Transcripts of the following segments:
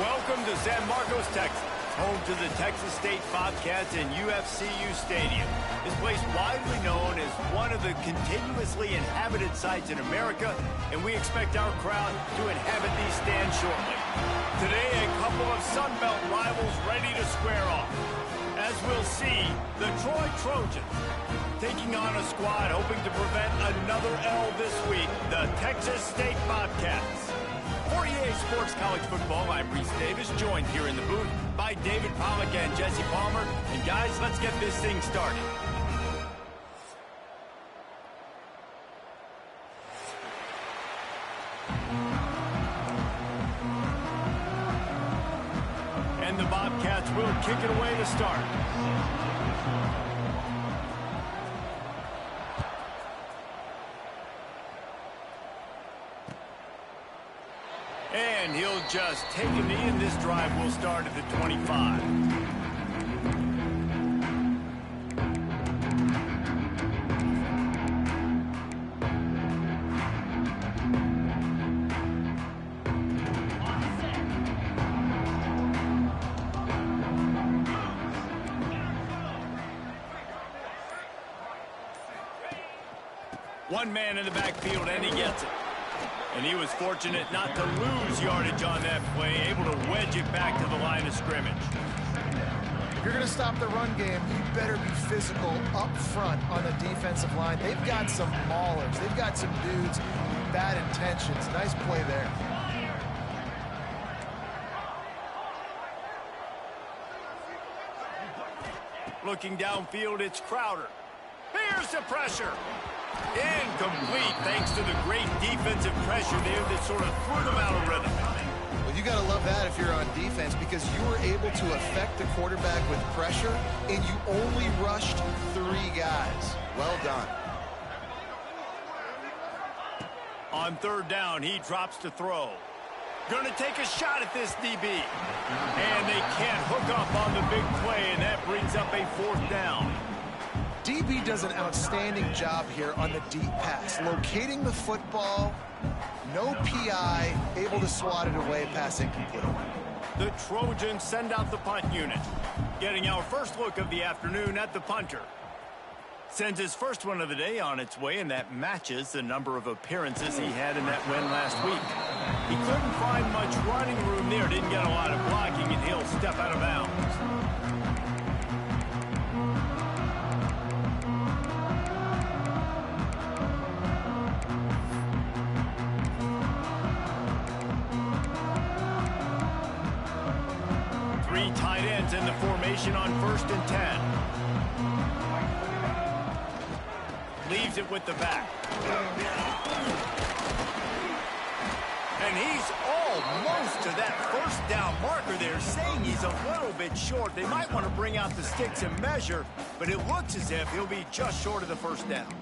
Welcome to San Marcos, Texas, home to the Texas State Bobcats and UFCU Stadium. This place widely known as one of the continuously inhabited sites in America, and we expect our crowd to inhabit these stands shortly. Today, a couple of Sun Belt rivals ready to square off. As we'll see, the Troy Trojans taking on a squad hoping to prevent another L this week, the Texas State Bobcats. For EA Sports College Football, I'm Reese Davis, joined here in the booth by David Pollack and Jesse Palmer. And guys, let's get this thing started. And the Bobcats will kick it away to start. And he'll just take a knee, and this drive will start at the 25. One man in the backfield, and he gets it. And he was fortunate not to lose yardage on that play, able to wedge it back to the line of scrimmage. If you're going to stop the run game, you better be physical up front on the defensive line. They've got some maulers. They've got some dudes with bad intentions. Nice play there. Looking downfield, it's Crowder. Here's the pressure. Incomplete, thanks to the great defensive pressure there that sort of threw them out of rhythm. Well, you got to love that if you're on defense, because you were able to affect the quarterback with pressure, and you only rushed 3 guys. Well done. On third down, he drops to throw. Going to take a shot at this DB. And they can't hook up on the big play, and that brings up a 4th down. DB does an outstanding job here on the deep pass, locating the football, no PI, able to swat it away, pass incomplete. The Trojans send out the punt unit, getting our first look of the afternoon at the punter. Sends his first one of the day on its way, and that matches the number of appearances he had in that win last week. He couldn't find much running room there, didn't get a lot of blocking, and he'll step out of bounds. Tight ends in the formation on 1st and 10. Leaves it with the back. And he's almost to that 1st down marker there, saying he's a little bit short. They might want to bring out the sticks and measure, but it looks as if he'll be just short of the 1st down.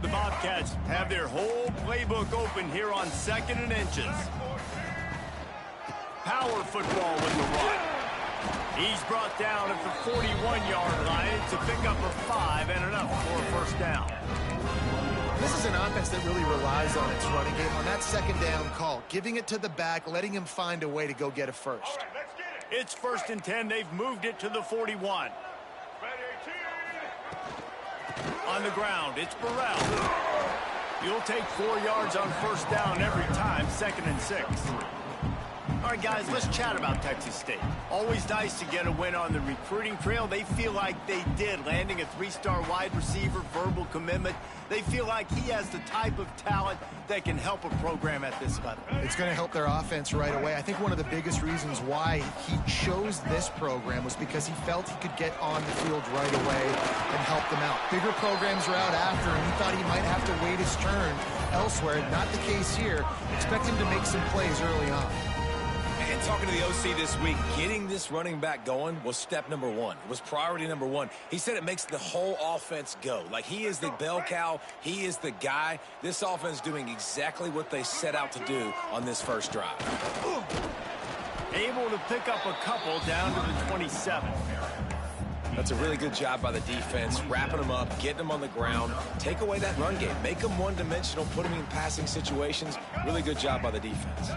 The Bobcats have their whole playbook open here on 2nd and inches. Power football with the run. He's brought down at the 41-yard line to pick up a 5 and enough for a 1st down. This is an offense that really relies on its running game, on that 2nd down call, giving it to the back, letting him find a way to go get a 1st. It's 1st and 10. They've moved it to the 41. On the ground, it's Burrell. You'll take 4 yards on 1st down every time, 2nd and 6. All right, guys, let's chat about Texas State. Always nice to get a win on the recruiting trail. They feel like they did, landing a 3-star wide receiver, verbal commitment. They feel like he has the type of talent that can help a program at this level. It's going to help their offense right away. I think one of the biggest reasons why he chose this program was because he felt he could get on the field right away and help them out. Bigger programs are out after, and he thought he might have to wait his turn elsewhere. Not the case here. Expect him to make some plays early on. And talking to the OC this week, getting this running back going was step number 1. It was priority number 1. He said it makes the whole offense go. Like, he is the bell cow. He is the guy. This offense doing exactly what they set out to do on this first drive. Able to pick up a couple down to the 27. That's a really good job by the defense, wrapping them up, getting them on the ground, take away that run game, make them one-dimensional, put them in passing situations. Really good job by the defense.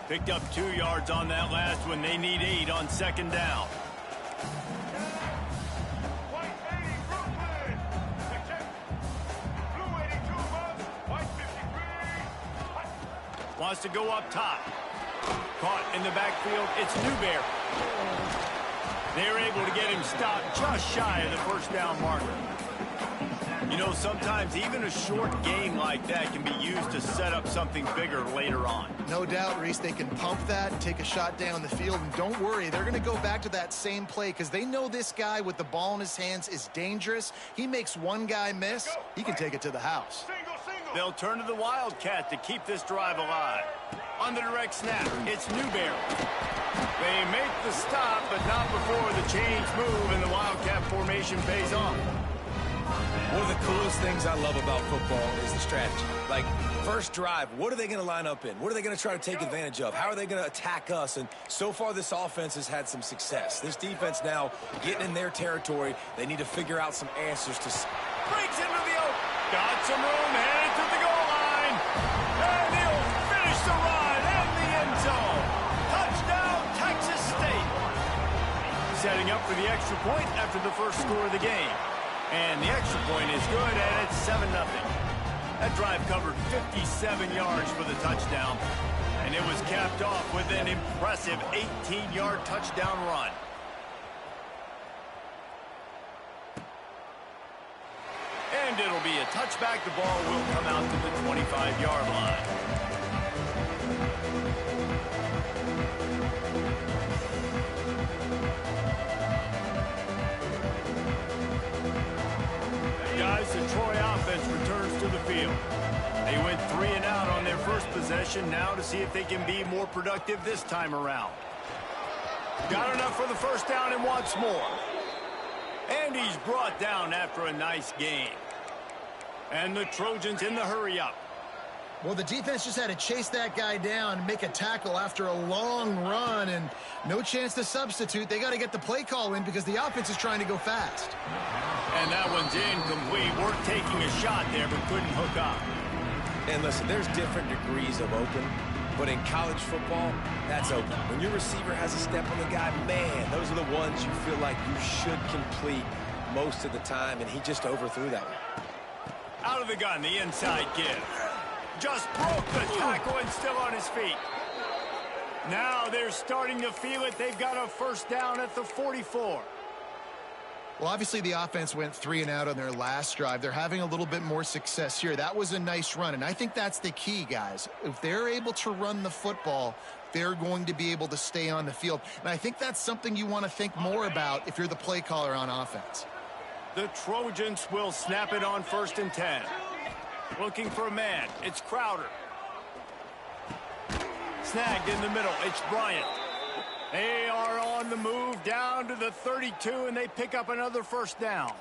Picked up 2 yards on that last one. They need 8 on second down. Wants to go up top. Caught in the backfield. It's Newberry. They're able to get him stopped just shy of the first down marker. You know, sometimes even a short game like that can be used to set up something bigger later on. No doubt, Reese, they can pump that and take a shot down the field. And don't worry, they're going to go back to that same play because they know this guy with the ball in his hands is dangerous. He makes one guy miss, he can take it to the house. They'll turn to the Wildcat to keep this drive alive. On the direct snap, it's Newberry. They make the stop, but not before the change move, and the Wildcat formation pays off. One of the coolest things I love about football is the strategy. Like, first drive, what are they going to line up in? What are they going to try to take advantage of? How are they going to attack us? And so far, this offense has had some success. This defense now getting in their territory. They need to figure out some answers to... Breaks into the open. Got some room, headed to the goal line. And he'll finish the run in the end zone. Touchdown, Texas State. Setting up for the extra point after the first score of the game. And the extra point is good, and it's 7-0. That drive covered 57 yards for the touchdown, and it was capped off with an impressive 18-yard touchdown run. And it'll be a touchback. The ball will come out to the 25-yard line. Guys, the Troy offense returns to the field. They went 3 and out on their first possession. Now to see if they can be more productive this time around. Got enough for the first down and wants more. And he's brought down after a nice game. And the Trojans in the hurry-up. Well, the defense just had to chase that guy down and make a tackle after a long run, and no chance to substitute. They got to get the play call in because the offense is trying to go fast. And that one's incomplete. We're taking a shot there, but couldn't hook up. And listen, there's different degrees of open, but in college football, that's open. When your receiver has a step on the guy, man, those are the ones you feel like you should complete most of the time, and he just overthrew that one. Out of the gun, the inside give. Just broke the tackle and still on his feet. Now they're starting to feel it. They've got a first down at the 44. Well, obviously the offense went 3 and out on their last drive. They're having a little bit more success here. That was a nice run, and I think that's the key, guys. If they're able to run the football, they're going to be able to stay on the field. And I think that's something you want to think more about if you're the play caller on offense. The Trojans will snap it on 1st and 10. Looking for a man. It's Crowder. Snagged in the middle. It's Bryant. They are on the move down to the 32, and they pick up another first down.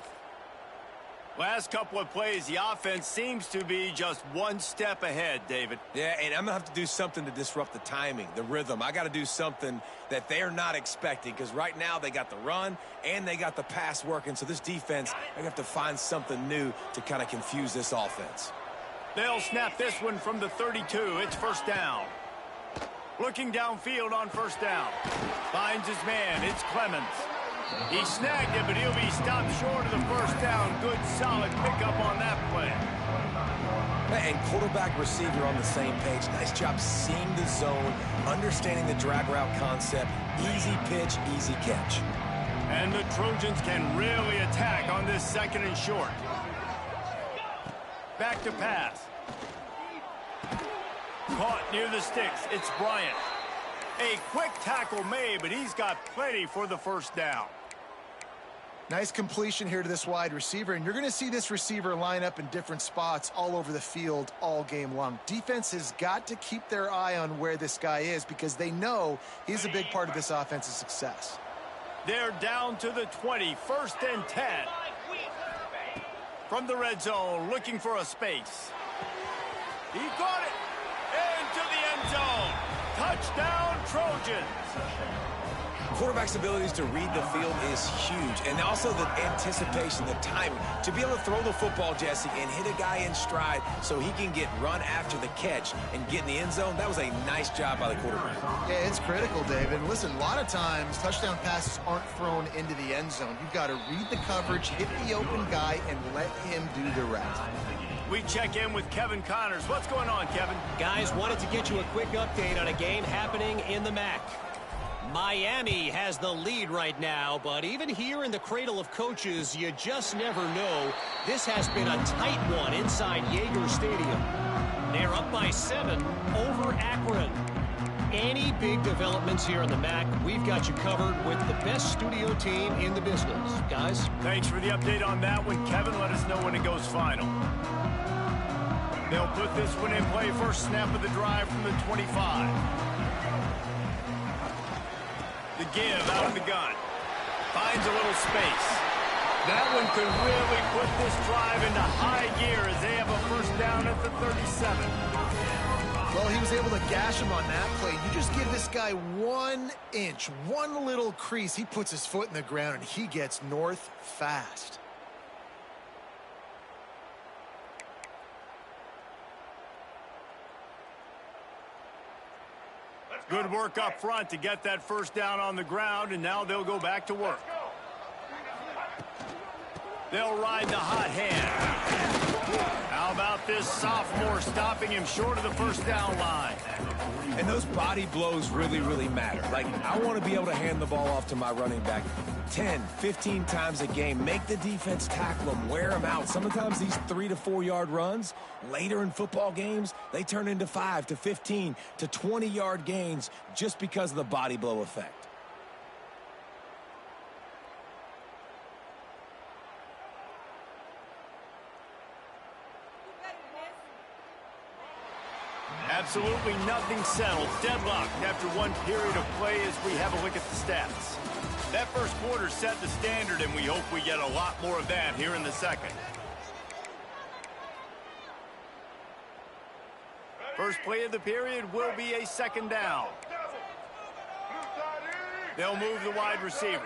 Last couple of plays, the offense seems to be just one step ahead, David. Yeah, and I'm going to have to do something to disrupt the timing, the rhythm. I got to do something that they're not expecting because right now they got the run and they got the pass working. So this defense, they have to find something new to kind of confuse this offense. They'll snap this one from the 32. It's first down. Looking downfield on first down. Finds his man. It's Clemens. He snagged it, but he'll be stopped short of the first down. Good, solid pickup on that play. And quarterback, receiver on the same page. Nice job seeing the zone, understanding the drag route concept. Easy pitch, easy catch. And the Trojans can really attack on this 2nd and short. Back to pass. Caught near the sticks. It's Bryant. A quick tackle made, but he's got plenty for the first down. Nice completion here to this wide receiver, and you're going to see this receiver line up in different spots all over the field all game long. Defense has got to keep their eye on where this guy is because they know he's a big part of this offense's success. They're down to the 20, 1st and 10. From the red zone, looking for a space. He got it into the end zone. Touchdown, Trojans. Quarterback's abilities to read the field is huge, and also the anticipation, the timing. To be able to throw the football, Jesse, and hit a guy in stride so he can get run after the catch and get in the end zone, that was a nice job by the quarterback. Yeah, it's critical, David. Listen, a lot of times touchdown passes aren't thrown into the end zone. You've got to read the coverage, hit the open guy, and let him do the rest. We check in with Kevin Connors. What's going on, Kevin? Guys, wanted to get you a quick update on a game happening in the MAC. Miami has the lead right now, but even here in the cradle of coaches, you just never know. This has been a tight one inside Yager Stadium. They're up by 7 over Akron. Any big developments here in the MAC, we've got you covered with the best studio team in the business. Guys? Thanks for the update on that one, Kevin. Let us know when it goes final. They'll put this one in play. First snap of the drive from the 25. The give out of the gun. Finds a little space. That one could really put this drive into high gear as they have a first down at the 37. Well, he was able to gash him on that play. You just give this guy 1 inch, one little crease. He puts his foot in the ground, and he gets north fast. Good work up front to get that first down on the ground, and now they'll go back to work. They'll ride the hot hand. How about this sophomore stopping him short of the first down line? And those body blows really, really matter. Like, I want to be able to hand the ball off to my running back 10, 15 times a game. Make the defense tackle them, wear them out. Sometimes these 3 to 4 yard runs, later in football games, they turn into 5 to 15 to 20 yard gains just because of the body blow effect. Absolutely nothing settled. Deadlocked after one period of play as we have a look at the stats. That first quarter set the standard, and we hope we get a lot more of that here in the second. First play of the period will be a second down. They'll move the wide receiver.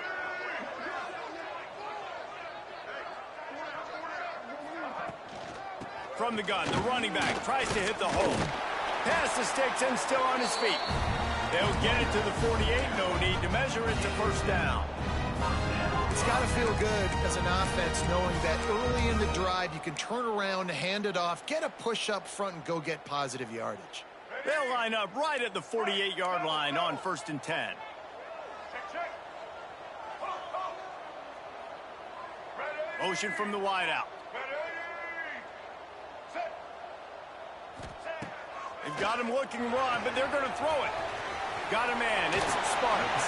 From the gun, the running back tries to hit the hole. Pass the sticks and still on his feet. They'll get it to the 48. No need to measure it to first down. It's got to feel good as an offense knowing that early in the drive you can turn around, hand it off, get a push up front, and go get positive yardage. They'll line up right at the 48-yard line on 1st and 10. Motion from the wideout. They've got him looking run, but they're going to throw it. Got a man. It's Sparks.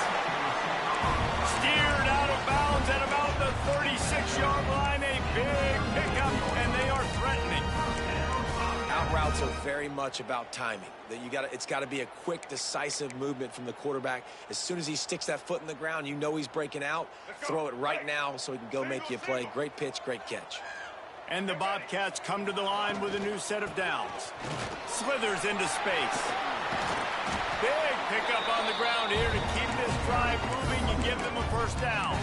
Steered out of bounds at about the 36-yard line. A big pickup, and they are threatening. Out routes are very much about timing. It's got to be a quick, decisive movement from the quarterback. As soon as he sticks that foot in the ground, you know he's breaking out. Throw it right now so he can go make you a play. Great pitch, great catch. And the Bobcats come to the line with a new set of downs. Slithers into space. Big pickup on the ground here to keep this drive moving. You give them a first down.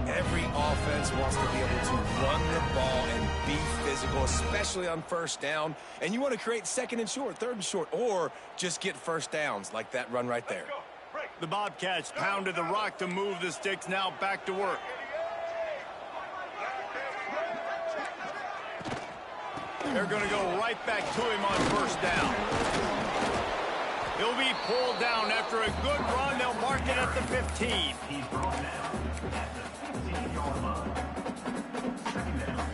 Every offense wants to be able to run the ball and be physical, especially on first down. And you want to create second and short, third and short, or just get first downs like that run right there. The Bobcats pounded the rock to move the sticks. Now back to work. They're going to go right back to him on first down. He'll be pulled down after a good run. They'll mark it at the 15. He's brought down at the 15-yard line. Second down.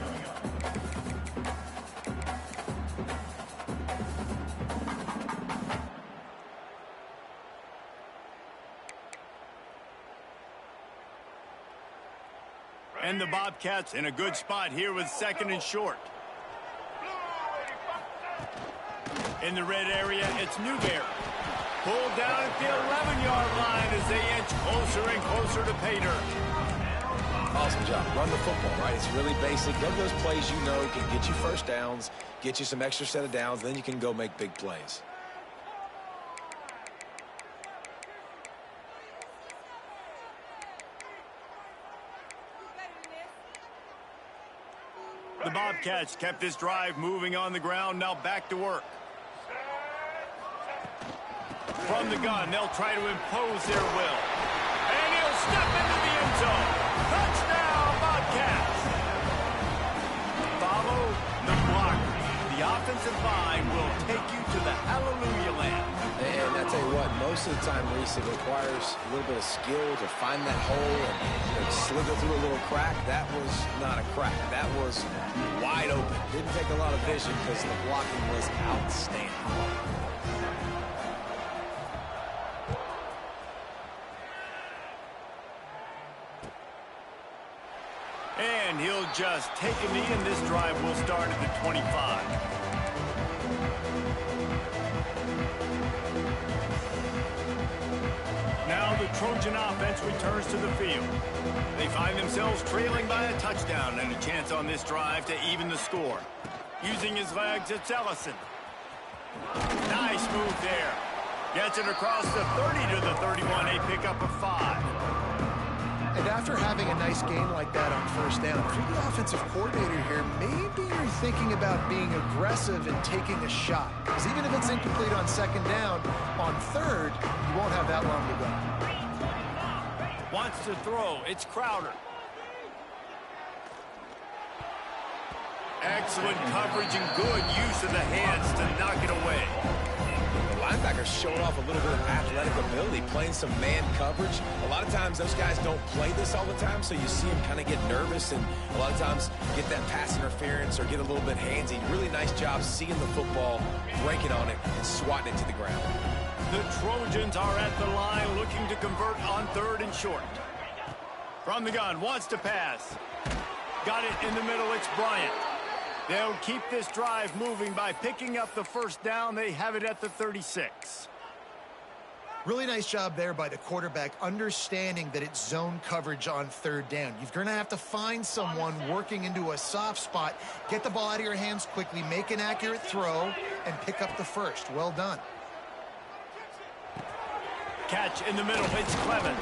And the Bobcats in a good spot here with second and short. In the red area, it's Newberry. Pulled down at the 11-yard line as they inch closer and closer to pay dirt. Awesome job. Run the football, right? It's really basic. Go to those plays you know can get you first downs, get you some extra set of downs, then you can go make big plays. The Bobcats kept this drive moving on the ground. Now back to work. From the gun, they'll try to impose their will. And he'll step into the end zone. Touchdown, Bobcats! Follow the block. The offensive line will take you to the hallelujah land. And I tell you what, most of the time, Reese, it requires a little bit of skill to find that hole and slither through a little crack. That was not a crack. That was wide open. Didn't take a lot of vision because the blocking was outstanding. And he'll just take a knee, and this drive will start at the 25. Now the Trojan offense returns to the field. They find themselves trailing by a touchdown and a chance on this drive to even the score. Using his legs, it's Ellison. Nice move there. Gets it across the 30 to the 31, a pickup of 5. And after having a nice gain like that on first down, if you're the offensive coordinator here, maybe you're thinking about being aggressive and taking a shot. Because even if it's incomplete on second down, on third, you won't have that long to go. Wants to throw. It's Crowder. Excellent coverage and good use of the hands to knock it away. Linebackers showing off a little bit of athletic ability, playing some man coverage. A lot of times those guys don't play this all the time, so you see them kind of get nervous and a lot of times get that pass interference or get a little bit handsy. Really nice job seeing the football, breaking on it, and swatting it to the ground. The Trojans are at the line looking to convert on third and short. From the gun, wants to pass. Got it in the middle, it's Bryant. They'll keep this drive moving by picking up the first down. They have it at the 36. Really nice job there by the quarterback, understanding that it's zone coverage on third down. You're going to have to find someone working into a soft spot, get the ball out of your hands quickly, make an accurate throw, and pick up the first. Well done. Catch in the middle, it's Clemens.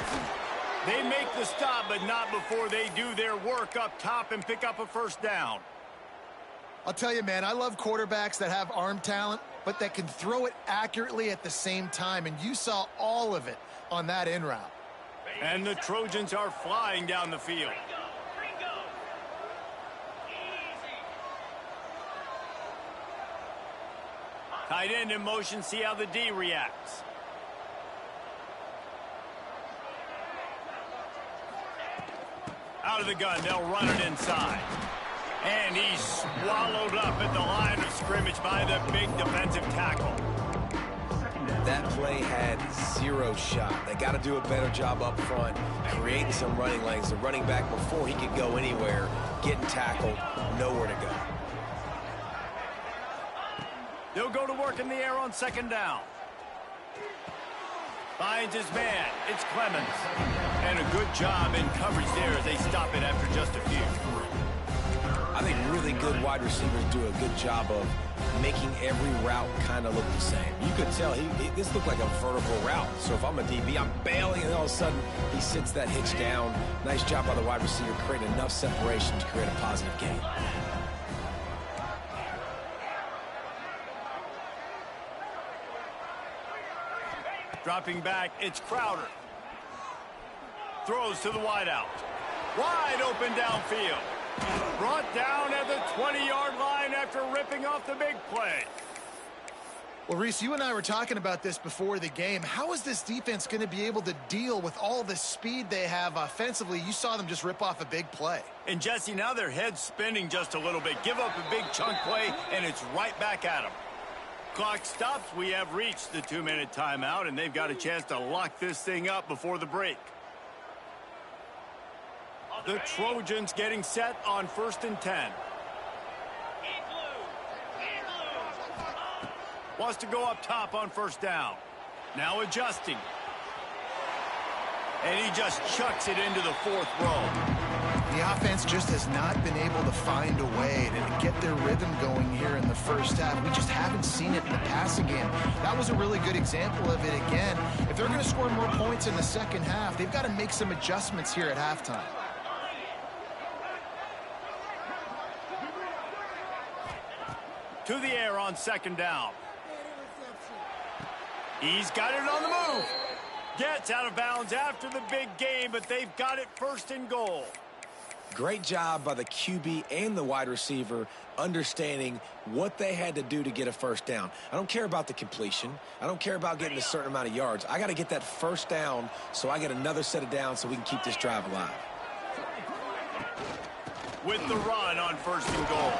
They make the stop, but not before they do their work up top and pick up a first down. I'll tell you, man, I love quarterbacks that have arm talent, but that can throw it accurately at the same time, and you saw all of it on that in route. And the Trojans are flying down the field. Tight end in motion, see how the D reacts. Out of the gun, they'll run it inside. And he's swallowed up at the line of scrimmage by the big defensive tackle. That play had zero shot. They got to do a better job up front, creating some running lanes. The running back, before he could go anywhere, getting tackled, nowhere to go. They'll go to work in the air on second down. Finds his man. It's Clemens. And a good job in coverage there as they stop it after just a few. I think really good wide receivers do a good job of making every route kind of look the same. You could tell this looked like a vertical route. So if I'm a DB, I'm bailing, and all of a sudden he sits that hitch down. Nice job by the wide receiver, creating enough separation to create a positive gain. Dropping back, it's Crowder. Throws to the wideout. Wide open downfield. Brought down at the 20-yard line after ripping off the big play. Well, Reese, you and I were talking about this before the game. How is this defense going to be able to deal with all the speed they have offensively? You saw them just rip off a big play. And, Jesse, now their head's spinning just a little bit. Give up a big chunk play, and it's right back at them. Clock stops. We have reached the 2-minute timeout, and they've got a chance to lock this thing up before the break. The Trojans getting set on 1st and 10. Wants to go up top on first down. Now adjusting. And he just chucks it into the 4th row. The offense just has not been able to find a way to get their rhythm going here in the first half. We just haven't seen it in the passing game. That was a really good example of it again. If they're going to score more points in the second half, they've got to make some adjustments here at halftime. To the air on second down. He's got it on the move. Gets out of bounds after the big game, but they've got it first and goal. Great job by the QB and the wide receiver understanding what they had to do to get a first down. I don't care about the completion. I don't care about getting a certain amount of yards. I got to get that first down so I get another set of downs so we can keep this drive alive. With the run on first and goal.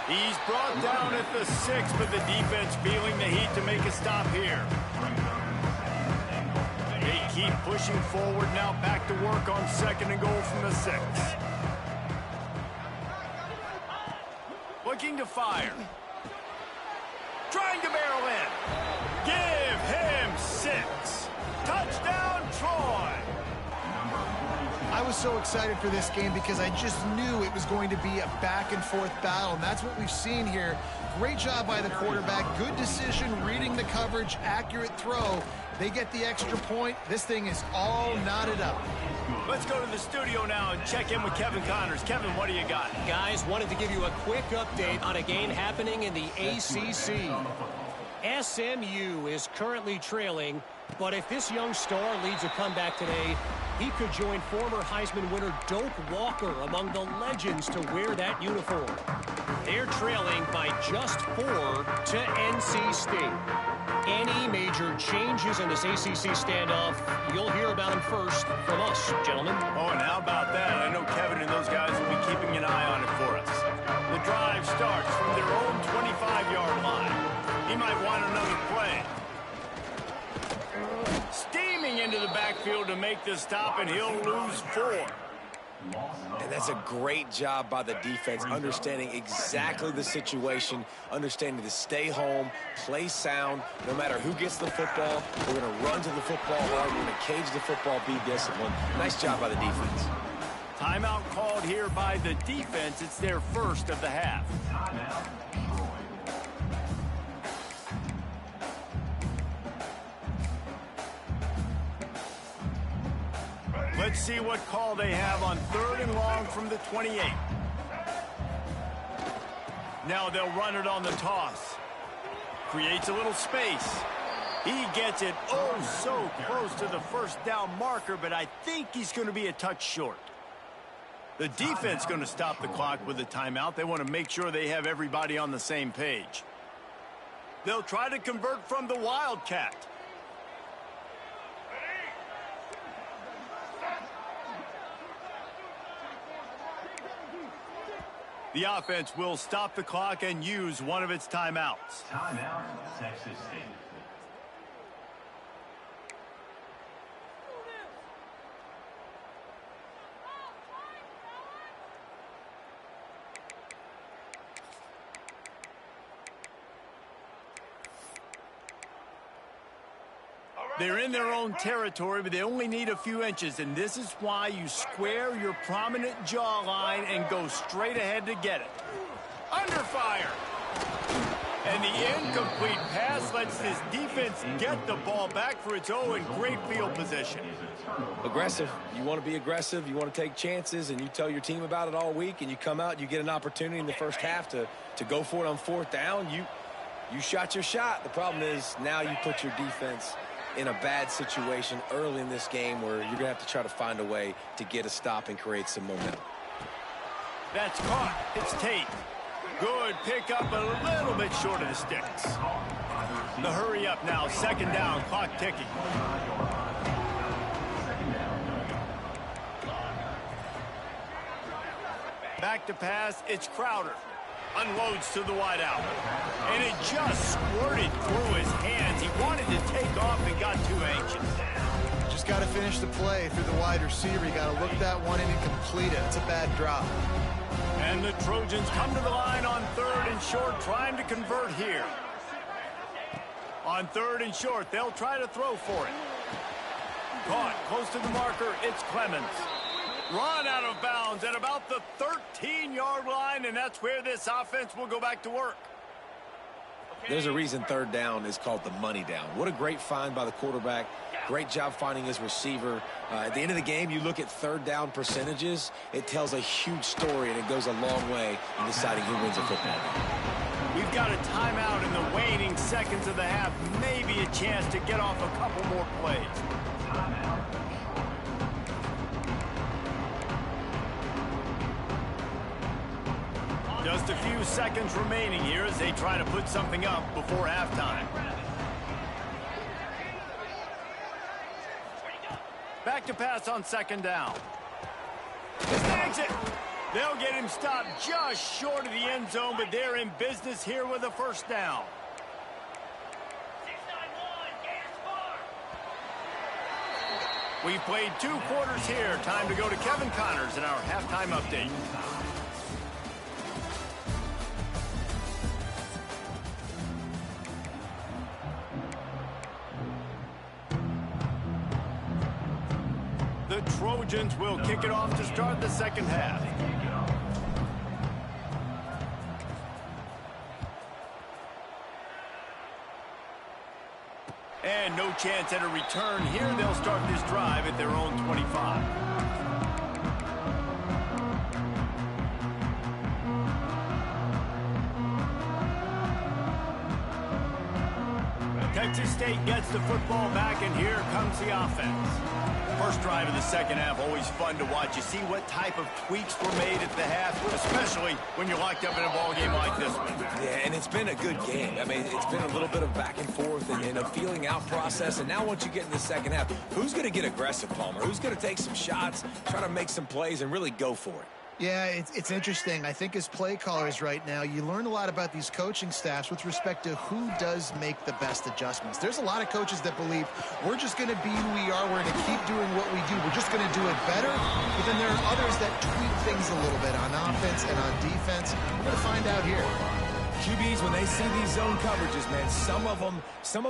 He's brought down at the 6, but the defense feeling the heat to make a stop here. They keep pushing forward now, back to work on second and goal from the 6. Looking to fire. Trying to barrel in. Give him 6. Touchdown, Troy. I was so excited for this game because I just knew it was going to be a back-and-forth battle, and that's what we've seen here. Great job by the quarterback. Good decision, reading the coverage, accurate throw. They get the extra point. This thing is all knotted up. Let's go to the studio now and check in with Kevin Connors. Kevin, what do you got? Guys, wanted to give you a quick update on a game happening in the ACC. SMU is currently trailing, but if this young star leads a comeback today, he could join former Heisman winner Doak Walker among the legends to wear that uniform. They're trailing by just 4 to NC State. Any major changes in this ACC standoff, you'll hear about them first from us, gentlemen. Oh, and how about that? I know Kevin and those guys will be keeping an eye on it for us. The drive starts from their own 25-yard line. He might want another play. Steaming into the backfield to make the stop, and he'll lose 4. And that's a great job by the defense, understanding exactly the situation, understanding to stay home, play sound. No matter who gets the football, we're going to run to the football hard. We're going to cage the football, be disciplined. Nice job by the defense. Timeout called here by the defense. It's their first of the half. Let's see what call they have on 3rd and long from the 28. Now they'll run it on the toss. Creates a little space. He gets it oh so close to the first down marker, but I think he's going to be a touch short. The defense going to stop the clock with a timeout. They want to make sure they have everybody on the same page. They'll try to convert from the Wildcat. The offense will stop the clock and use one of its timeouts. Timeout, Texas State. They're in their own territory, but they only need a few inches, and this is why you square your prominent jawline and go straight ahead to get it. Under fire. And the incomplete pass lets this defense get the ball back for its own in great field position. Aggressive. You want to be aggressive. You want to take chances, and you tell your team about it all week, and you come out, you get an opportunity in the first half to go for it on 4th down. You shot your shot. The problem is now you put your defense in a bad situation early in this game where you're going to have to try to find a way to get a stop and create some momentum. That's caught. It's Tate. Good pickup, a little bit short of the sticks. The hurry up now, 2nd down, clock ticking. Back to pass, it's Crowder. Unloads to the wideout. And it just squirted through his hands. He wanted to take off and got too anxious. Just got to finish the play through the wide receiver. You got to look that one in and complete it. It's a bad drop. And the Trojans come to the line on 3rd and short, trying to convert here. On 3rd and short, they'll try to throw for it. Caught close to the marker, it's Clemens. Run out of bounds at about the 13-yard line, and that's where this offense will go back to work. There's a reason 3rd down is called the money down. What a great find by the quarterback. Great job finding his receiver. At the end of the game, you look at 3rd down percentages. It tells a huge story, and it goes a long way in deciding who wins a football game. We've got a timeout in the waning seconds of the half. Maybe a chance to get off a couple more plays. Just a few seconds remaining here as they try to put something up before halftime. Back to pass on second down. Snags it. They'll get him stopped just short of the end zone, but they're in business here with a first down. We've played 2 quarters here. Time to go to Kevin Connors in our halftime update. The Trojans will kick it off to start the second half. And no chance at a return here. They'll start this drive at their own 25. Texas State gets the football back, and here comes the offense. First drive of the second half, always fun to watch. You see what type of tweaks were made at the half, especially when you're locked up in a ball game like this one. Yeah, and it's been a good game. I mean, it's been a little bit of back and forth and a feeling out process. And now once you get in the second half, who's going to get aggressive, Palmer? Who's going to take some shots, try to make some plays, and really go for it? Yeah, it's interesting. I think as play callers right now, you learn a lot about these coaching staffs with respect to who does make the best adjustments. There's a lot of coaches that believe we're just going to be who we are. We're going to keep doing what we do. We're just going to do it better. But then there are others that tweak things a little bit on offense and on defense. We're going to find out here. QBs, when they see these zone coverages, man, some of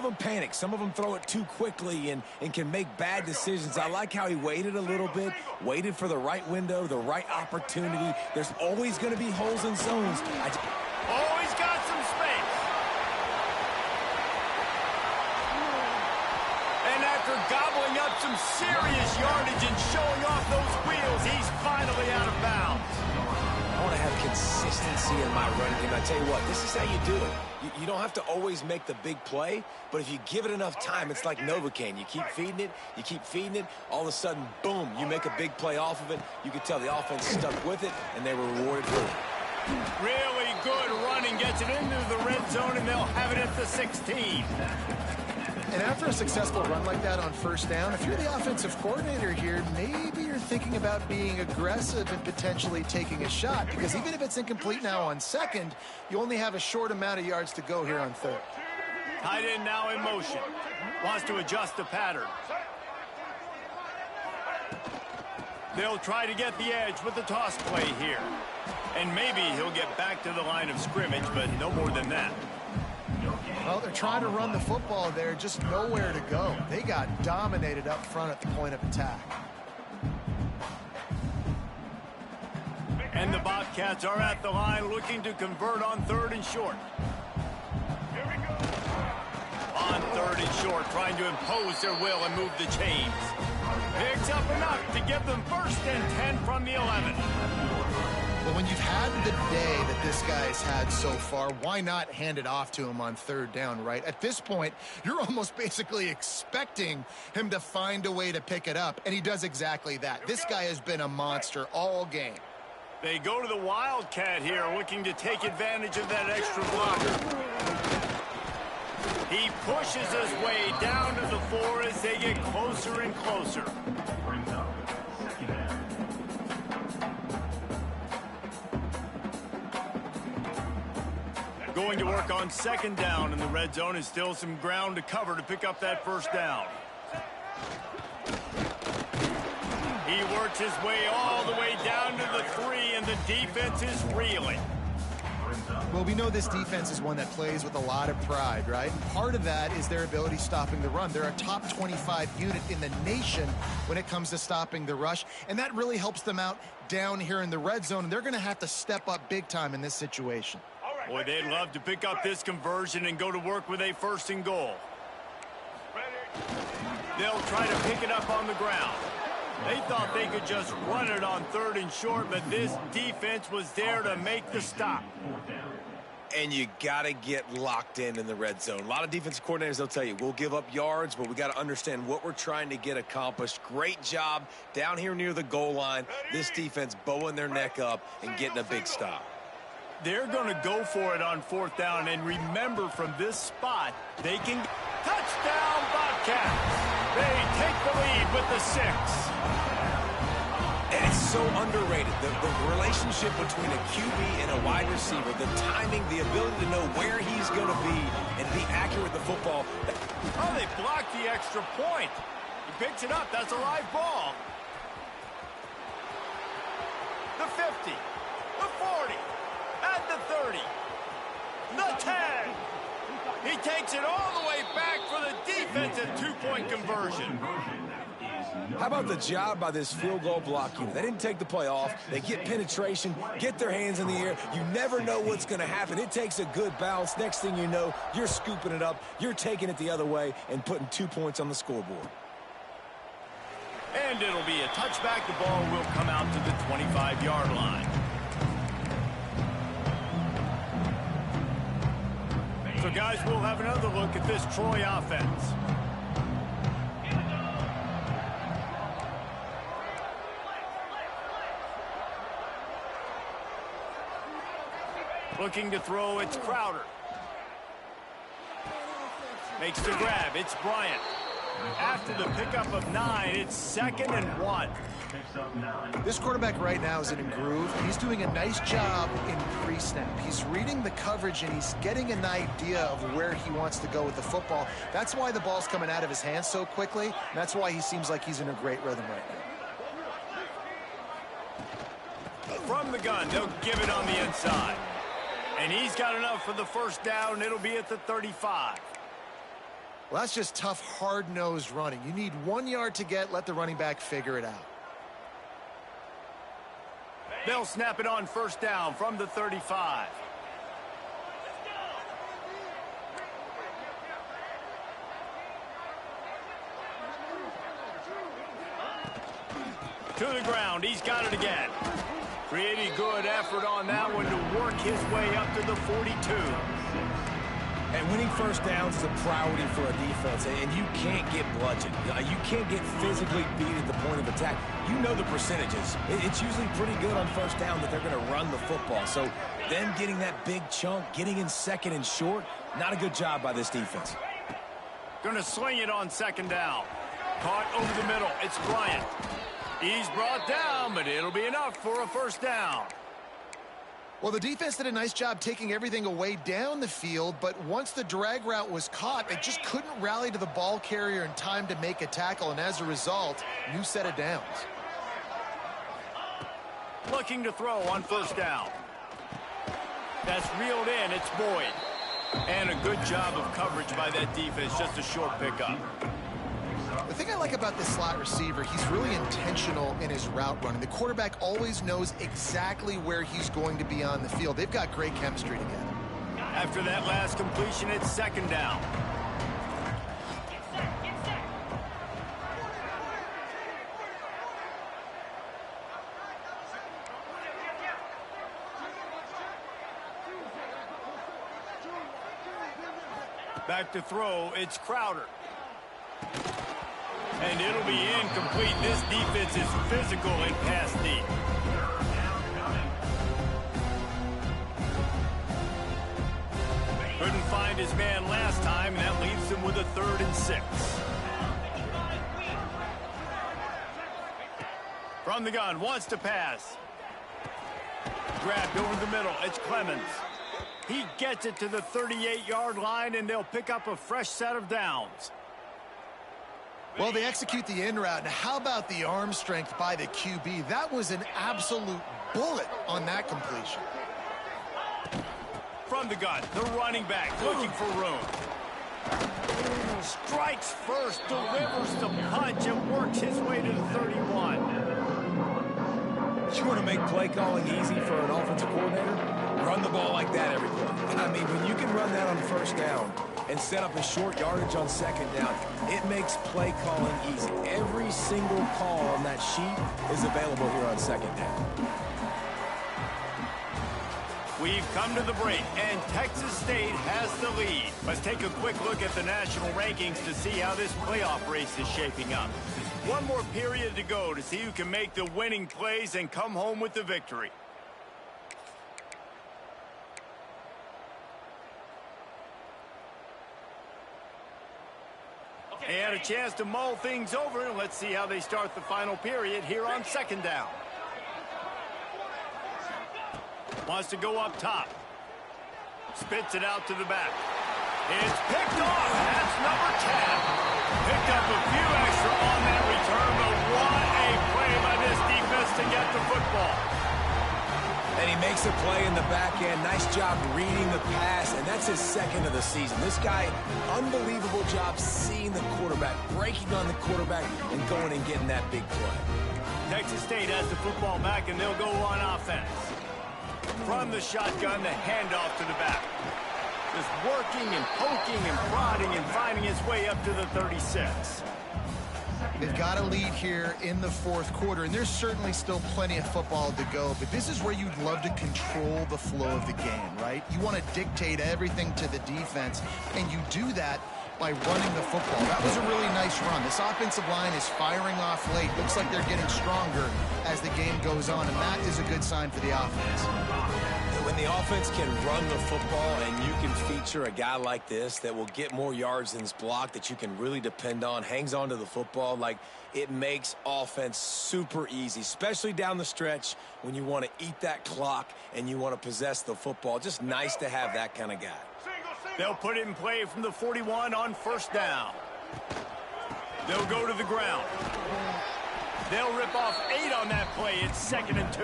them panic. Some of them throw it too quickly and can make bad decisions. I like how he waited a little bit, waited for the right window, the right opportunity. There's always going to be holes in zones. Always got some space. And after gobbling up some serious yardage and showing off those wheels, he's finally out of bounds. I want to have consistency in my running game. I tell you what, this is how you do it. You don't have to always make the big play, but if you give it enough time, it's like Novocaine. You keep feeding it, all of a sudden, boom, you make a big play off of it. You can tell the offense stuck with it, and they were rewarded for it. Really good running, gets it into the red zone, and they'll have it at the 16. And after a successful run like that on first down, if you're the offensive coordinator here, maybe you're thinking about being aggressive and potentially taking a shot, because even if it's incomplete now on second, you only have a short amount of yards to go here on third. Tight end now in motion. Wants to adjust the pattern. They'll try to get the edge with the toss play here. And maybe he'll get back to the line of scrimmage, but no more than that. Well, they're trying to run the football there, just nowhere to go. They got dominated up front at the point of attack. And the Bobcats are at the line looking to convert on third and short. On third and short, trying to impose their will and move the chains. Picks up enough to give them first and 10 from the 11. Well, when you've had the day that this guy's had so far, why not hand it off to him on third down, right? At this point, you're almost basically expecting him to find a way to pick it up, and he does exactly that. This guy has been a monster all game. They go to the Wildcat here, looking to take advantage of that extra blocker. He pushes his way down to the 4 as they get closer and closer. Going to work on second down in the red zone, is still some ground to cover to pick up that first down. He works his way all the way down to the 3, and the defense is reeling. Well, we know this defense is one that plays with a lot of pride, right? And part of that is their ability stopping the run. They're a top 25 unit in the nation when it comes to stopping the rush, and that really helps them out down here in the red zone, and they're going to have to step up big time in this situation. Boy, they'd love to pick up this conversion and go to work with a first and goal. They'll try to pick it up on the ground. They thought they could just run it on third and short, but this defense was there to make the stop. And you got to get locked in the red zone. A lot of defensive coordinators, they'll tell you, we'll give up yards, but we got to understand what we're trying to get accomplished. Great job down here near the goal line. This defense bowing their neck up and getting a big stop. They're going to go for it on 4th down. And remember, from this spot, they can touchdown Bobcats. They take the lead with the 6. And it's so underrated, the relationship between a QB and a wide receiver, the timing, the ability to know where he's going to be and be accurate with the football. Oh, they blocked the extra point. He picks it up. That's a live ball. The 50, the 40, and the 30, the 10. He takes it all the way back for the defensive 2-point conversion. How about the job by this field goal block unit? They didn't take the play off. They get penetration, get their hands in the air. You never know what's going to happen. It takes a good bounce. Next thing you know, you're scooping it up. You're taking it the other way and putting 2 points on the scoreboard. And it'll be a touchback. The ball will come out to the 25-yard line. So, guys, we'll have another look at this Troy offense. Looking to throw, it's Crowder. Makes the grab, it's Bryant. After the pickup of 9, it's 2nd and 1. This quarterback right now is in a groove, and he's doing a nice job in pre-snap. He's reading the coverage, and he's getting an idea of where he wants to go with the football. That's why the ball's coming out of his hands so quickly, and that's why he seems like he's in a great rhythm right now. From the gun, they'll give it on the inside. And he's got enough for the 1st down. It'll be at the 35. Well, that's just tough, hard-nosed running. You need 1 yard to get. Let the running back figure it out. They'll snap it on 1st down from the 35. To the ground. He's got it again. Pretty good effort on that one to work his way up to the 42. And winning 1st downs is a priority for a defense, and you can't get bludgeoned. You can't get physically beat at the point of attack. You know the percentages. It's usually pretty good on 1st down that they're going to run the football. So them getting that big chunk, getting in 2nd and short, not a good job by this defense. Going to sling it on 2nd down. Caught over the middle. It's Bryant. He's brought down, but it'll be enough for a 1st down. Well, the defense did a nice job taking everything away down the field, but once the drag route was caught, they just couldn't rally to the ball carrier in time to make a tackle, and as a result, new set of downs. Looking to throw on 1st down. That's reeled in. It's Boyd. And a good job of coverage by that defense. Just a short pickup. The thing I like about this slot receiver, he's really intentional in his route running. The quarterback always knows exactly where he's going to be on the field. They've got great chemistry together. After that last completion, it's 2nd down. Back to throw, it's Crowder. And it'll be incomplete. This defense is physical in pass deep. Couldn't find his man last time, and that leaves him with a 3rd and 6. From the gun, wants to pass. Grabbed over the middle. It's Clemens. He gets it to the 38-yard line, and they'll pick up a fresh set of downs. Well, they execute the in route. Now, how about the arm strength by the QB? That was an absolute bullet on that completion. From the gun, the running back looking for room. Strikes first, delivers the punch, and works his way to the 31. You want to make play calling easy for an offensive coordinator? Run the ball like that every play. I mean, when you can run that on 1st down and set up a short yardage on 2nd down, it makes play calling easy. Every single call on that sheet is available here on 2nd down. We've come to the break, and Texas State has the lead. Let's take a quick look at the national rankings to see how this playoff race is shaping up. One more period to go to see who can make the winning plays and come home with the victory. And a chance to mull things over, and let's see how they start the final period here on second down. Wants to go up top. Spits it out to the back. It's picked off. That's number 10. Picked up a few extra on that return, but what a play by this defense to get the football. And he makes a play in the back end. Nice job reading the pass, and that's his second of the season. This guy, unbelievable job seeing the quarterback, breaking on the quarterback, and going and getting that big play. Texas State has the football back, and they'll go on offense. From the shotgun, the handoff to the back. Just working and poking and prodding and finding his way up to the 36. They've got a lead here in the fourth quarter, and there's certainly still plenty of football to go, but this is where you'd love to control the flow of the game, right? You want to dictate everything to the defense, and you do that by running the football. That was a really nice run. This offensive line is firing off late. Looks like they're getting stronger as the game goes on, and that is a good sign for the offense. When the offense can run the football and you can feature a guy like this that will get more yards than his block, that you can really depend on, hangs on to the football, like it makes offense super easy, especially down the stretch when you want to eat that clock and you want to possess the football. Just nice to have that kind of guy. They'll put it in play from the 41 on first down. They'll go to the ground. They'll rip off 8 on that play. It's 2nd and 2.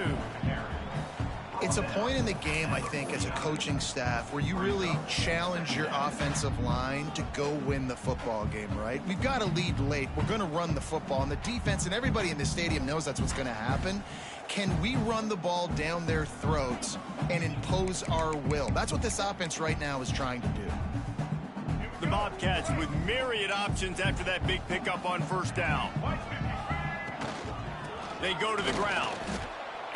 It's a point in the game, I think, as a coaching staff where you really challenge your offensive line to go win the football game, right? We've got a lead late. We're going to run the football, and the defense and everybody in the stadium knows that's what's going to happen. Can we run the ball down their throats and impose our will? That's what this offense right now is trying to do. The Bobcats with myriad options after that big pickup on first down. They go to the ground.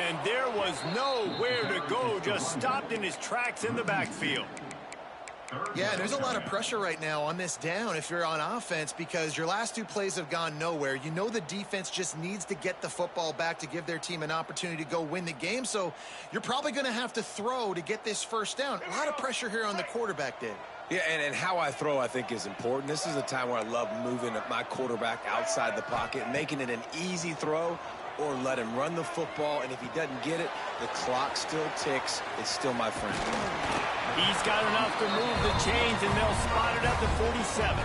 And there was nowhere to go, just stopped in his tracks in the backfield. Yeah, there's a lot of pressure right now on this down if you're on offense because your last 2 plays have gone nowhere. You know the defense just needs to get the football back to give their team an opportunity to go win the game, so you're probably going to have to throw to get this first down. A lot of pressure here on the quarterback, Dave. Yeah, and how I throw, I think, is important. This is a time where I love moving my quarterback outside the pocket, making it an easy throw, or let him run the football, and if he doesn't get it, the clock still ticks. It's still my friend. He's got enough to move the chains, and they'll spot it at the 47.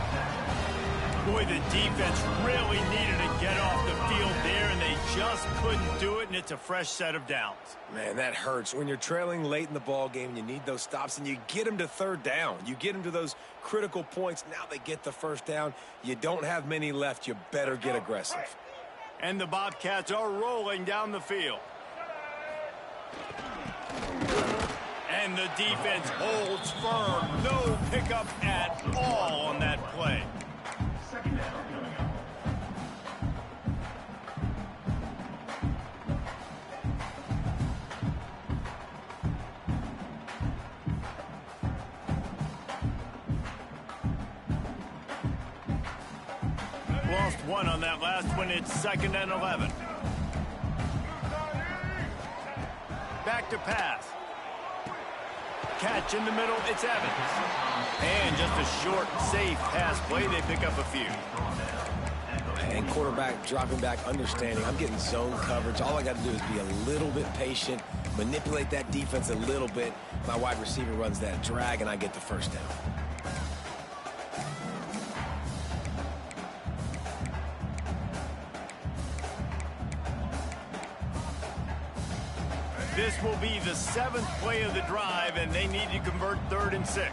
Boy, the defense really needed to get off the field there, and they just couldn't do it, and it's a fresh set of downs. Man, that hurts. When you're trailing late in the ball game, you need those stops, and you get them to third down. You get them to those critical points. Now they get the first down. You don't have many left. You better get aggressive. And the Bobcats are rolling down the field. And the defense holds firm. No pickup at all on that play. Lost 1 on that last one. It's 2nd and 11. Back to pass. Catch in the middle. It's Evans. And just a short, safe pass play. They pick up a few. And quarterback dropping back, understanding. I'm getting zone coverage. All I got to do is be a little bit patient, manipulate that defense a little bit. My wide receiver runs that drag, and I get the first down. This will be the 7th play of the drive, and they need to convert 3rd and 6.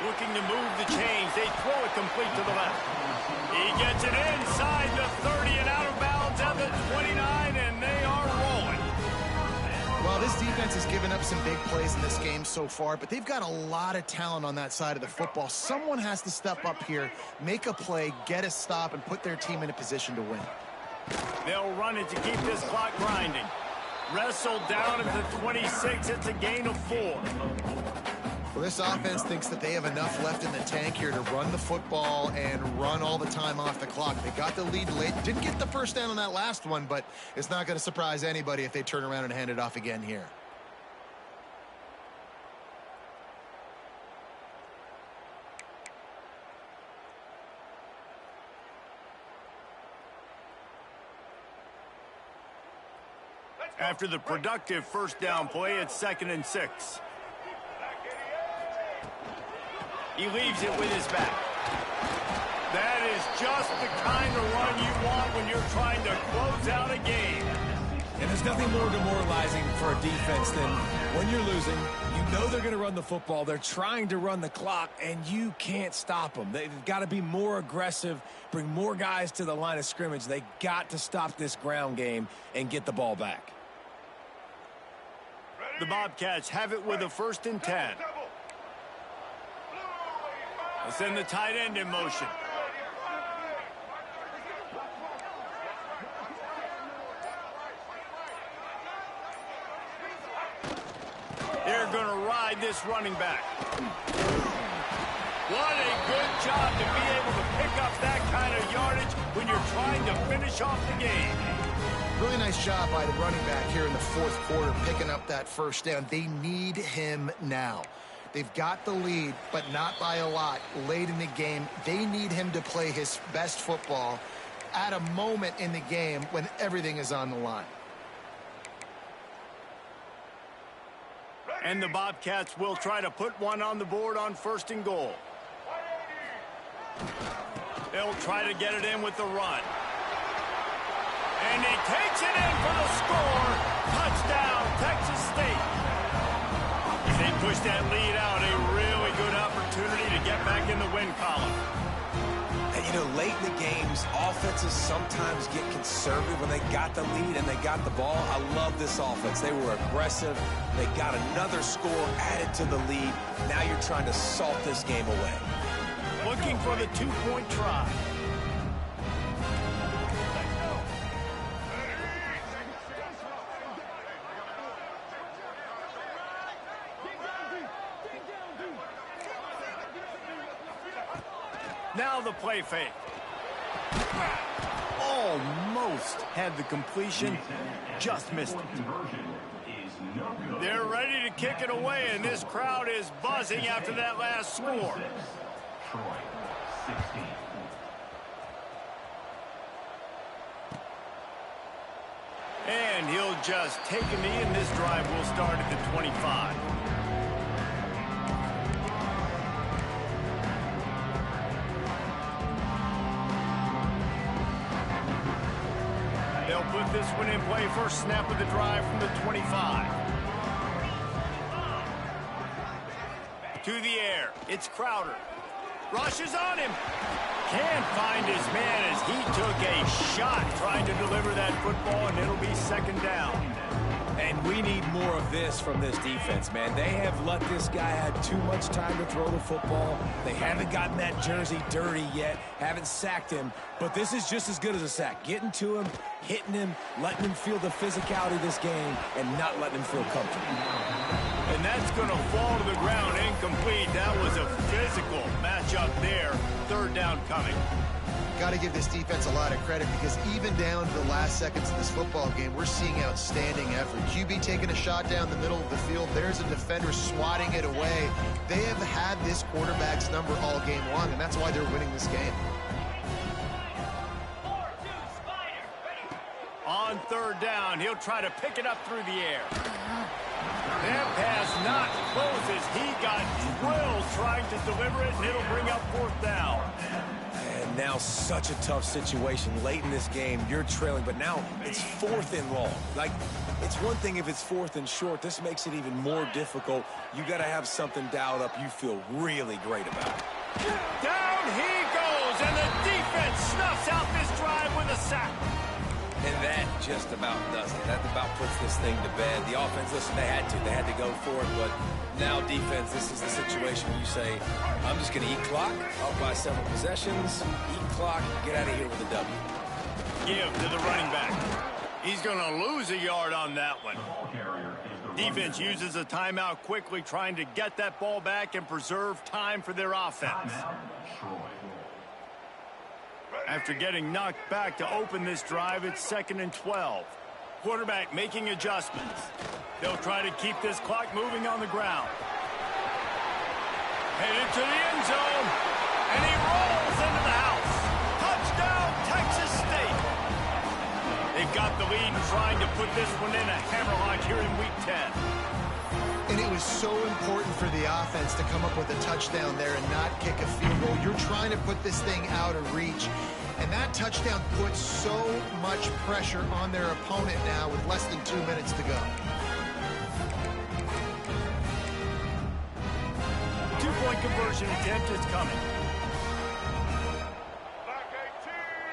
Looking to move the chains. They throw it complete to the left. He gets it inside the 30 and out of bounds at the 29, and they are rolling. Well, this defense has given up some big plays in this game so far, but they've got a lot of talent on that side of the football. Someone has to step up here, make a play, get a stop, and put their team in a position to win. They'll run it to keep this clock grinding. Wrestled down at the 26. It's a gain of 4. Well, this offense thinks that they have enough left in the tank here to run the football and run all the time off the clock. They got the lead late. Didn't get the first down on that last one, but it's not going to surprise anybody if they turn around and hand it off again here. After the productive first down play, it's 2nd and 6. He leaves it with his back. That is just the kind of run you want when you're trying to close out a game. And there's nothing more demoralizing for a defense than when you're losing, you know they're going to run the football, they're trying to run the clock, and you can't stop them. They've got to be more aggressive, bring more guys to the line of scrimmage. They got to stop this ground game and get the ball back. The Bobcats have it with a 1st and 10. They send the tight end in motion. They're going to ride this running back. What a good job to be able to pick up that kind of yardage when you're trying to finish off the game. Really nice job by the running back here in the 4th quarter, picking up that first down. They need him now. They've got the lead, but not by a lot late in the game. They need him to play his best football at a moment in the game when everything is on the line. And the Bobcats will try to put one on the board on 1st and goal. They'll try to get it in with the run. And he takes it in for the score. Touchdown, Texas State. As they push that lead out, a really good opportunity to get back in the win column. And, you know, late in the games, offenses sometimes get conservative when they got the lead and they got the ball. I love this offense. They were aggressive. They got another score added to the lead. Now you're trying to salt this game away. Looking for the 2-point try. Now the play fake. Almost had the completion, just missed it. They're ready to kick it away, and this crowd is buzzing after that last score. And he'll just take a knee, and this drive will start at the 25. They'll put this one in play. First snap of the drive from the 25. To the air. It's Crowder. Rushes on him. Can't find his man as he took a shot trying to deliver that football, and it'll be 2nd down. And we need more of this from this defense, man. They have let this guy have too much time to throw the football. They haven't gotten that jersey dirty yet, haven't sacked him. But this is just as good as a sack. Getting to him, hitting him, letting him feel the physicality of this game, and not letting him feel comfortable. And that's going to fall to the ground incomplete. That was a physical matchup there. 3rd down coming. Got to give this defense a lot of credit because even down to the last seconds of this football game, we're seeing outstanding effort. QB taking a shot down the middle of the field. There's a defender swatting it away. They have had this quarterback's number all game long, and that's why they're winning this game. On 3rd down, he'll try to pick it up through the air. That pass not close as he got drilled trying to deliver it, and it'll bring up 4th down. And now such a tough situation late in this game. You're trailing, but now it's 4th and long. Like, it's one thing if it's 4th and short. This makes it even more difficult. You got to have something dialed up you feel really great about. Down he goes, and the defense snuffs out this drive with a sack. And that just about does it. That about puts this thing to bed. The offense, listen, they had to go for it, but now defense, this is the situation where you say, I'm just going to eat clock, up by several possessions, eat clock, get out of here with a W. give to the running back. He's going to lose a yard on that one. Defense uses a timeout quickly, trying to get that ball back and preserve time for their offense. After getting knocked back to open this drive, it's 2nd and 12. Quarterback making adjustments. They'll try to keep this clock moving on the ground. Headed to the end zone, and he rolls into the house. Touchdown, Texas State. They've got the lead and trying to put this one in a hammerlock here in Week 10. And it was so important for the offense to come up with a touchdown there and not kick a field goal. You're trying to put this thing out of reach. And that touchdown puts so much pressure on their opponent now with less than 2 minutes to go. 2-point conversion attempt is coming.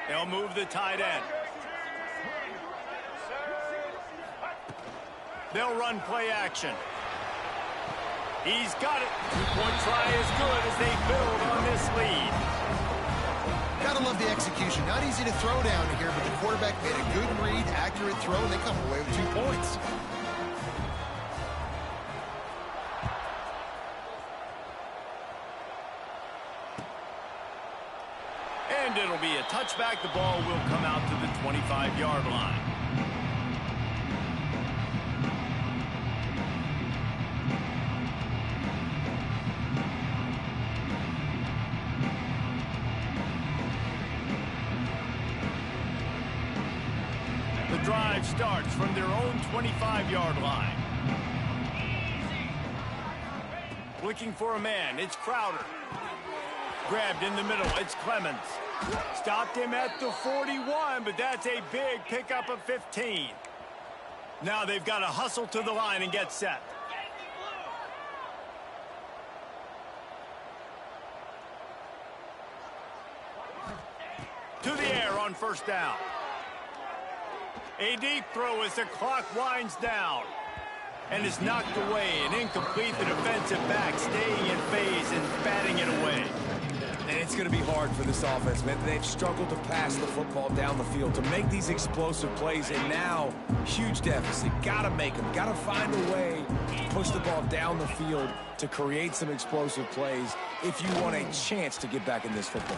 They'll move the tight end. They'll run play action. He's got it. 2-point try is good as they build on this lead. Gotta love the execution. Not easy to throw down here, but the quarterback made a good read, accurate throw, and they come away with 2 points. And it'll be a touchback. The ball will come out to the 25-yard line. The drive starts from their own 25-yard line. Looking for a man, it's Crowder. Grabbed in the middle, it's Clemens. Stopped him at the 41, but that's a big pickup of 15. Now they've got to hustle to the line and get set. To the air on 1st down. A deep throw as the clock winds down. And is knocked away and incomplete. The defensive back staying in phase and batting it away. And it's going to be hard for this offense, man. They've struggled to pass the football down the field, to make these explosive plays, and now, huge deficit. Got to make them. Got to find a way to push the ball down the field to create some explosive plays if you want a chance to get back in this football.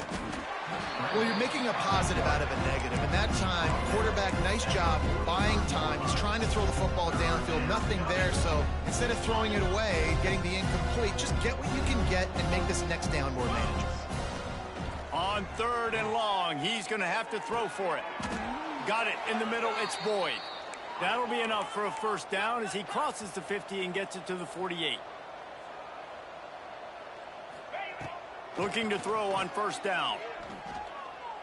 Well, you're making a positive out of a negative. And that time, quarterback, nice job buying time. He's trying to throw the football downfield. Nothing there, so instead of throwing it away, getting the incomplete, just get what you can get and make this next down more manageable. On 3rd and long, he's going to have to throw for it. Got it in the middle, it's Boyd. That'll be enough for a 1st down as he crosses the 50 and gets it to the 48. Looking to throw on 1st down.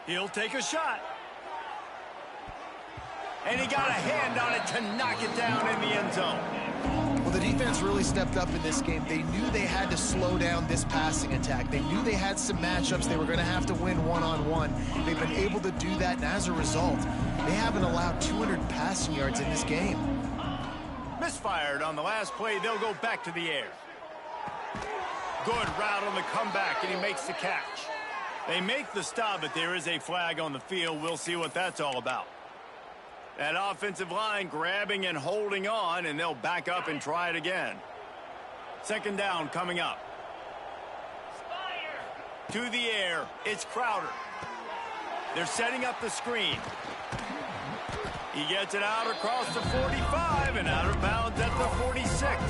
He'll take a shot. And he got a hand on it to knock it down in the end zone. Well, the defense really stepped up in this game. They knew they had to slow down this passing attack. They knew they had some matchups they were going to have to win one-on-one. They've been able to do that, and as a result, they haven't allowed 200 passing yards in this game. Misfired on the last play. They'll go back to the air. Good route on the comeback, and he makes the catch. They make the stop, but there is a flag on the field. We'll see what that's all about. That offensive line grabbing and holding on, and they'll back up and try it again. 2nd down coming up. To the air, it's Crowder. They're setting up the screen. He gets it out across the 45 and out of bounds at the 46.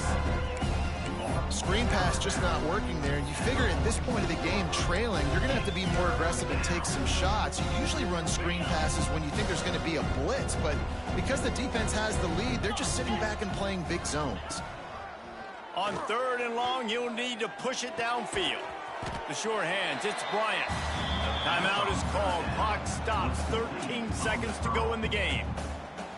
Screen pass just not working there. You figure at this point of the game, trailing, you're going to have to be more aggressive and take some shots. You usually run screen passes when you think there's going to be a blitz, but because the defense has the lead, they're just sitting back and playing big zones. On 3rd and long, you'll need to push it downfield. The short hands, it's Bryant. Timeout is called. Clock stops. 13 seconds to go in the game.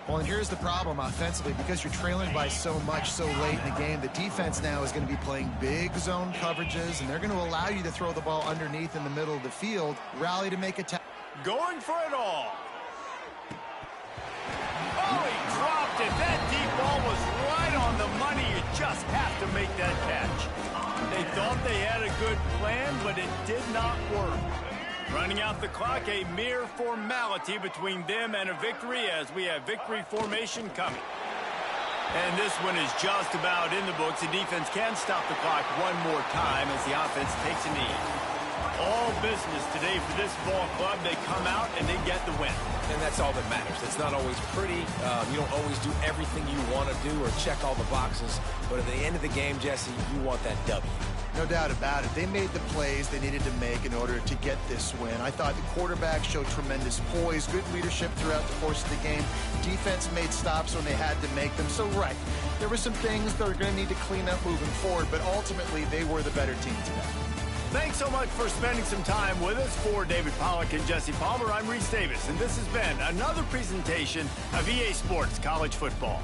Well, and here's the problem offensively. Because you're trailing by so much so late in the game, the defense now is going to be playing big zone coverages, and they're going to allow you to throw the ball underneath in the middle of the field, rally to make a tackle. Going for it all. Oh, he dropped it. That deep ball was right on the money. You just have to make that catch. They thought they had a good plan, but it did not work. Running out the clock, a mere formality between them and a victory as we have victory formation coming. And this one is just about in the books. The defense can stop the clock one more time as the offense takes a knee. All business today for this ball club. They come out and they get the win. And that's all that matters. It's not always pretty. You don't always do everything you want to do or check all the boxes. But at the end of the game, Jesse, you want that W. No doubt about it. They made the plays they needed to make in order to get this win. I thought the quarterback showed tremendous poise, good leadership throughout the course of the game. Defense made stops when they had to make them. So, right, there were some things they're going to need to clean up moving forward, but ultimately they were the better team today. Thanks so much for spending some time with us. For David Pollack and Jesse Palmer, I'm Reese Davis, and this has been another presentation of EA Sports College Football.